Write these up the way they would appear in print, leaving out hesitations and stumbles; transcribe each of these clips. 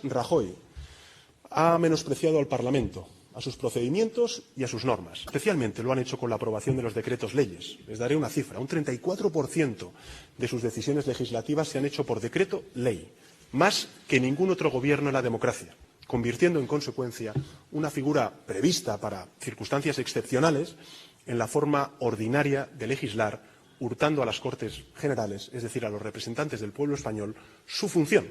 Rajoy ha menospreciado al Parlamento, a sus procedimientos y a sus normas. Especialmente lo han hecho con la aprobación de los decretos leyes. Les daré una cifra. Un 34% de sus decisiones legislativas se han hecho por decreto ley, más que ningún otro gobierno en la democracia, convirtiendo en consecuencia una figura prevista para circunstancias excepcionales en la forma ordinaria de legislar, hurtando a las Cortes Generales, es decir, a los representantes del pueblo español, su función.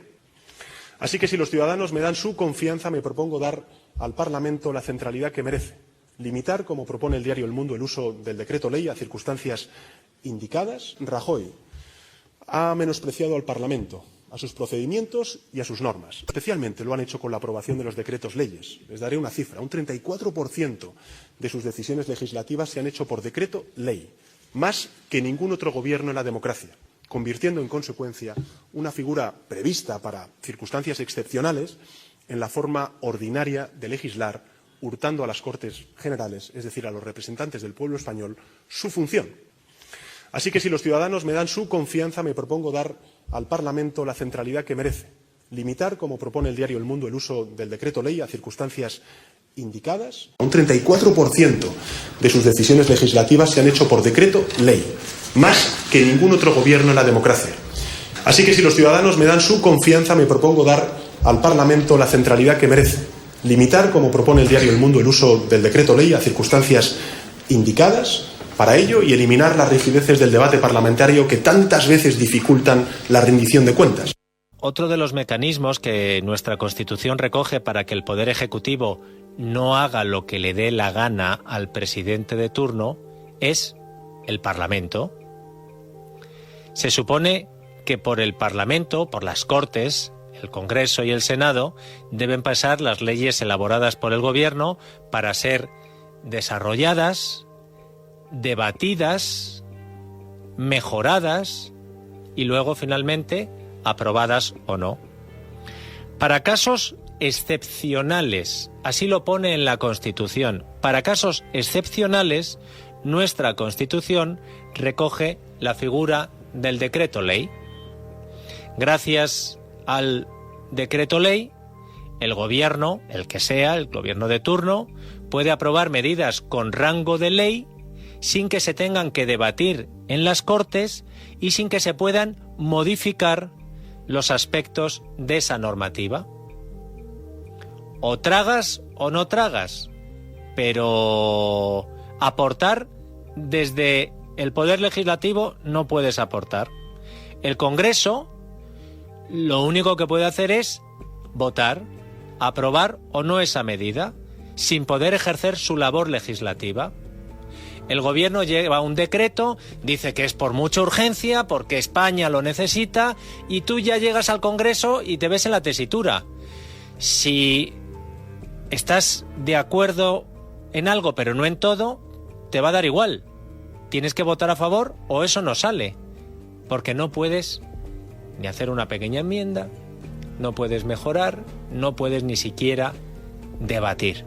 Así que si los ciudadanos me dan su confianza, me propongo dar al Parlamento la centralidad que merece, limitar, como propone el diario El Mundo, el uso del decreto ley a circunstancias indicadas. Rajoy ha menospreciado al Parlamento, a sus procedimientos y a sus normas. Especialmente lo han hecho con la aprobación de los decretos leyes. Les daré una cifra. Un 34% de sus decisiones legislativas se han hecho por decreto ley, más que ningún otro gobierno en la democracia, convirtiendo en consecuencia una figura prevista para circunstancias excepcionales en la forma ordinaria de legislar, hurtando a las Cortes Generales, es decir, a los representantes del pueblo español, su función. Así que si los ciudadanos me dan su confianza, me propongo dar al Parlamento la centralidad que merece, limitar, como propone el diario El Mundo, el uso del decreto ley a circunstancias indicadas. Un 34% de sus decisiones legislativas se han hecho por decreto ley, más que ningún otro gobierno en la democracia. Así que si los ciudadanos me dan su confianza, me propongo dar al Parlamento la centralidad que merece, limitar, como propone el diario El Mundo, el uso del decreto ley a circunstancias indicadas para ello y eliminar las rigideces del debate parlamentario que tantas veces dificultan la rendición de cuentas. Otro de los mecanismos que nuestra Constitución recoge para que el Poder Ejecutivo no haga lo que le dé la gana al presidente de turno es el Parlamento. Se supone que por el Parlamento, por las Cortes, el Congreso y el Senado, deben pasar las leyes elaboradas por el Gobierno para ser desarrolladas, debatidas, mejoradas y luego finalmente aprobadas o no. Para casos excepcionales, así lo pone en la Constitución, para casos excepcionales, nuestra Constitución recoge la figura del decreto ley. Gracias al decreto ley, el gobierno, el que sea, el gobierno de turno, puede aprobar medidas con rango de ley sin que se tengan que debatir en las Cortes y sin que se puedan modificar los aspectos de esa normativa. O tragas o no tragas, pero aportar desde el Poder Legislativo no puedes aportar. El Congreso lo único que puede hacer es votar, aprobar o no esa medida, sin poder ejercer su labor legislativa. El Gobierno lleva un decreto, dice que es por mucha urgencia, porque España lo necesita, y tú ya llegas al Congreso y te ves en la tesitura. Si estás de acuerdo en algo pero no en todo, te va a dar igual. Tienes que votar a favor o eso no sale, porque no puedes ni hacer una pequeña enmienda, no puedes mejorar, no puedes ni siquiera debatir.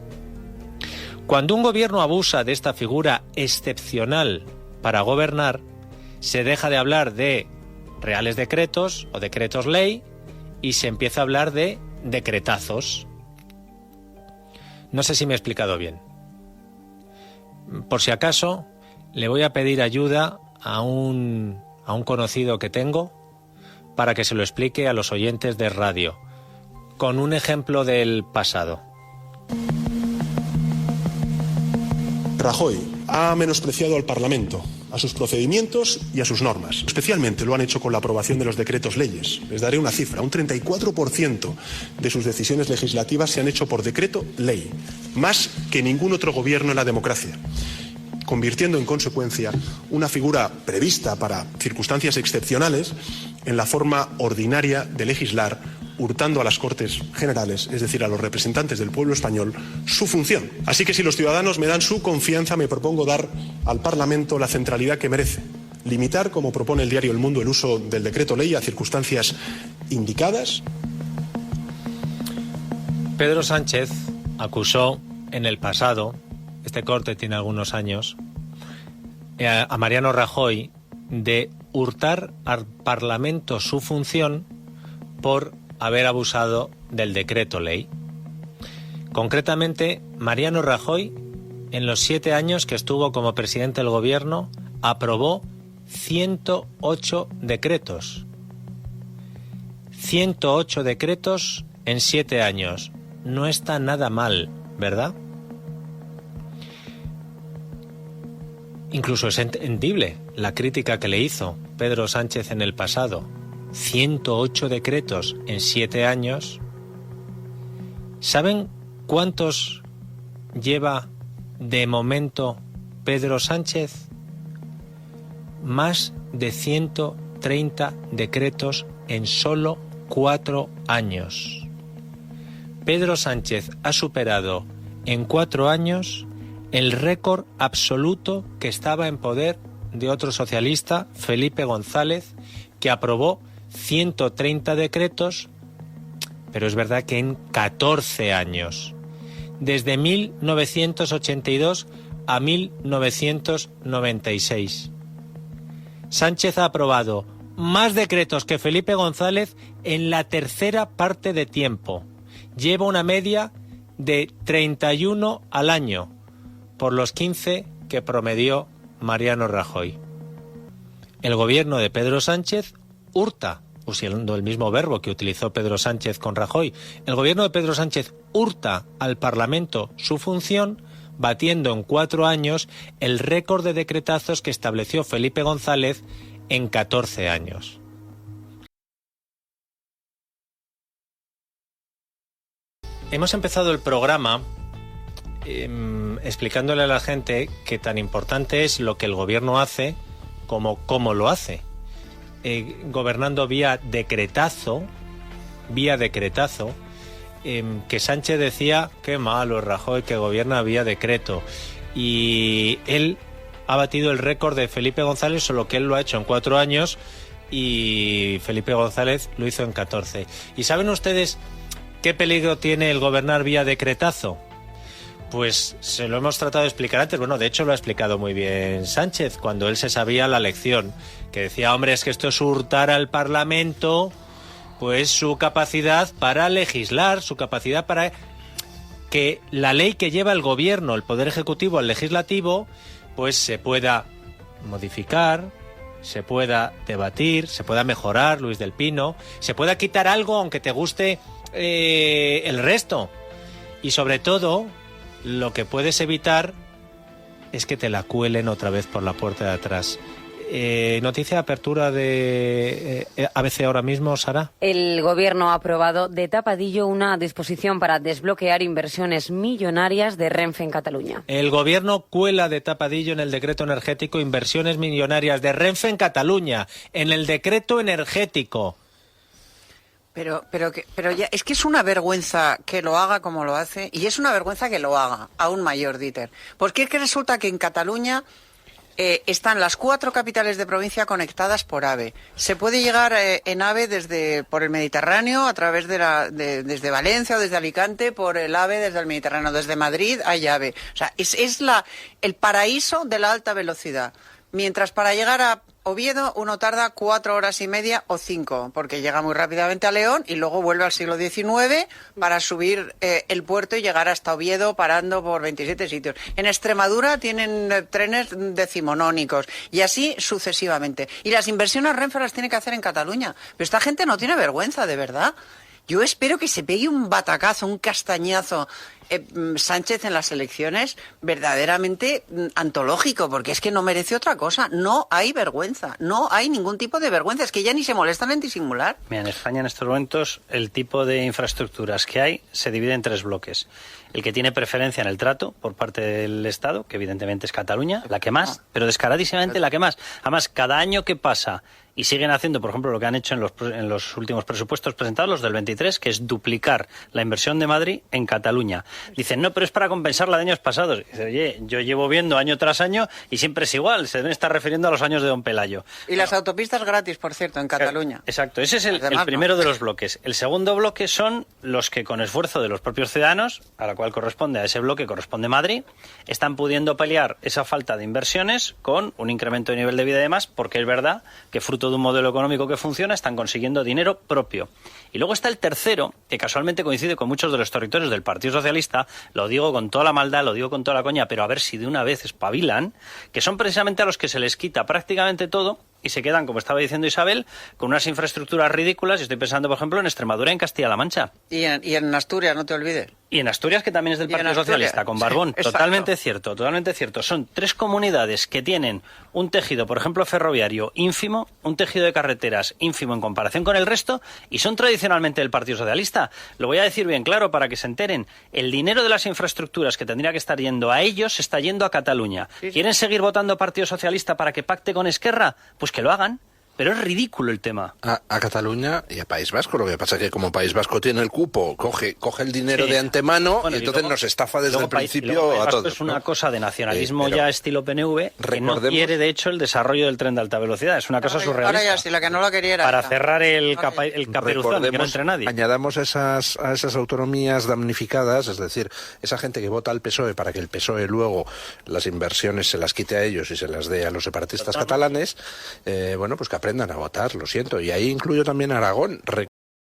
Cuando un gobierno abusa de esta figura excepcional para gobernar, se deja de hablar de reales decretos o decretos ley y se empieza a hablar de decretazos. No sé si me he explicado bien. Por si acaso, le voy a pedir ayuda a un conocido que tengo para que se lo explique a los oyentes de radio, con un ejemplo del pasado. Rajoy ha menospreciado al Parlamento, a sus procedimientos y a sus normas. Especialmente lo han hecho con la aprobación de los decretos leyes. Les daré una cifra. Un 34% de sus decisiones legislativas se han hecho por decreto ley, más que ningún otro gobierno en la democracia, convirtiendo en consecuencia una figura prevista para circunstancias excepcionales en la forma ordinaria de legislar, hurtando a las Cortes Generales, es decir, a los representantes del pueblo español, su función. Así que si los ciudadanos me dan su confianza, me propongo dar al Parlamento la centralidad que merece, limitar, como propone el diario El Mundo, el uso del decreto ley a circunstancias indicadas. Pedro Sánchez acusó en el pasado, este corte tiene algunos años, a Mariano Rajoy de hurtar al Parlamento su función por haber abusado del decreto ley. Concretamente, Mariano Rajoy, en los 7 años que estuvo como presidente del gobierno, aprobó 108 decretos. 108 decretos en 7 años. No está nada mal, ¿verdad? Incluso es entendible la crítica que le hizo Pedro Sánchez en el pasado. 108 decretos en 7 años. ¿Saben cuántos lleva de momento Pedro Sánchez? Más de 130 decretos en solo 4 años. Pedro Sánchez ha superado en 4 años el récord absoluto que estaba en poder de otro socialista, Felipe González, que aprobó 130 decretos, pero es verdad que en 14 años, desde 1982 a 1996. Sánchez ha aprobado más decretos que Felipe González en la tercera parte de tiempo. Lleva una media de 31 al año, por los 15 que promedió Mariano Rajoy. El gobierno de Pedro Sánchez hurta, usando el mismo verbo que utilizó Pedro Sánchez con Rajoy, el gobierno de Pedro Sánchez hurta al Parlamento su función, batiendo en 4 años el récord de decretazos que estableció Felipe González en 14 años. Hemos empezado el programa explicándole a la gente que tan importante es lo que el gobierno hace como cómo lo hace. Gobernando vía decretazo, que Sánchez decía qué malo Rajoy que gobierna vía decreto, y él ha batido el récord de Felipe González, solo que él lo ha hecho en 4 años y Felipe González lo hizo en 14. ¿Y saben ustedes qué peligro tiene el gobernar vía decretazo? Pues se lo hemos tratado de explicar antes. Bueno, de hecho lo ha explicado muy bien Sánchez cuando él se sabía la lección, que decía, hombre, es que esto es hurtar al Parlamento pues su capacidad para legislar, su capacidad para que la ley que lleva el gobierno, el Poder Ejecutivo al Legislativo, pues se pueda modificar, se pueda debatir, se pueda mejorar, Luis del Pino, se pueda quitar algo aunque te guste el resto. Y sobre todo, lo que puedes evitar es que te la cuelen otra vez por la puerta de atrás. Noticia de apertura de ABC ahora mismo, Sara. El Gobierno ha aprobado de tapadillo una disposición para desbloquear inversiones millonarias de Renfe en Cataluña. El Gobierno cuela de tapadillo en el decreto energético inversiones millonarias de Renfe en Cataluña, en el decreto energético. Pero ya, es que es una vergüenza que lo haga como lo hace, y es una vergüenza que lo haga aún mayor, Dieter. Porque es que resulta que en Cataluña están las 4 capitales de provincia conectadas por AVE. Se puede llegar en AVE por el Mediterráneo, a través desde Valencia o desde Alicante, por el AVE desde el Mediterráneo. Desde Madrid hay AVE. O sea, es el paraíso de la alta velocidad. Mientras para llegar a Oviedo uno tarda 4 horas y media o 5, porque llega muy rápidamente a León y luego vuelve al siglo XIX para subir el puerto y llegar hasta Oviedo parando por 27 sitios. En Extremadura tienen trenes decimonónicos y así sucesivamente. Y las inversiones Renfe las tiene que hacer en Cataluña. Pero esta gente no tiene vergüenza, de verdad. Yo espero que se pegue un batacazo, un castañazo Sánchez en las elecciones verdaderamente antológico, porque es que no merece otra cosa. No hay vergüenza, no hay ningún tipo de vergüenza. Es que ya ni se molestan en disimular. Mira, en España en estos momentos el tipo de infraestructuras que hay se divide en 3 bloques. El que tiene preferencia en el trato por parte del Estado, que evidentemente es Cataluña, la que más, pero descaradísimamente la que más. Además, cada año que pasa y siguen haciendo, por ejemplo, lo que han hecho en los últimos presupuestos presentados, los del 23, que es duplicar la inversión de Madrid en Cataluña. Dicen, no, pero es para compensar la de años pasados. Dice, oye, yo llevo viendo año tras año y siempre es igual. Se deben estar refiriendo a los años de Don Pelayo. Y las autopistas gratis, por cierto, en Cataluña. Exacto, ese es el primero de los bloques. El segundo bloque son los que, con esfuerzo de los propios ciudadanos, a la cual corresponde, a ese bloque corresponde Madrid, están pudiendo paliar esa falta de inversiones con un incremento de nivel de vida y demás, porque es verdad que fruto fruto de un modelo económico que funciona, están consiguiendo dinero propio. Y luego está el tercero, que casualmente coincide con muchos de los territorios del Partido Socialista, lo digo con toda la maldad, lo digo con toda la coña, pero a ver si de una vez espabilan, que son precisamente a los que se les quita prácticamente todo y se quedan, como estaba diciendo Isabel, con unas infraestructuras ridículas. Y estoy pensando, por ejemplo, en Extremadura y en Castilla-La Mancha. Y en Asturias, no te olvides. Y en Asturias, que también es del Partido Socialista, con Barbón. Sí, totalmente cierto, totalmente cierto. Son 3 comunidades que tienen un tejido, por ejemplo, ferroviario ínfimo, un tejido de carreteras ínfimo en comparación con el resto, y son tradicionalmente del Partido Socialista. Lo voy a decir bien claro para que se enteren. El dinero de las infraestructuras que tendría que estar yendo a ellos está yendo a Cataluña. Sí. ¿Quieren seguir votando Partido Socialista para que pacte con Esquerra? Pues que lo hagan. Pero es ridículo el tema. A Cataluña y a País Vasco. Lo que pasa es que como País Vasco tiene el cupo, coge el dinero de antemano, Bueno, y entonces luego, nos estafa desde el País principio a todos. Es una cosa de nacionalismo pero ya estilo PNV, que no quiere, de hecho, el desarrollo del tren de alta velocidad. Es una cosa surrealista. Ahora ya, si la que no la quería era Para esta. cerrar el caperuzón, que no entre nadie. Añadamos a esas autonomías damnificadas, es decir, esa gente que vota al PSOE para que el PSOE luego las inversiones se las quite a ellos y se las dé a los separatistas catalanes, bueno, pues que aprendan a votar, lo siento. Y ahí incluyo también a Aragón.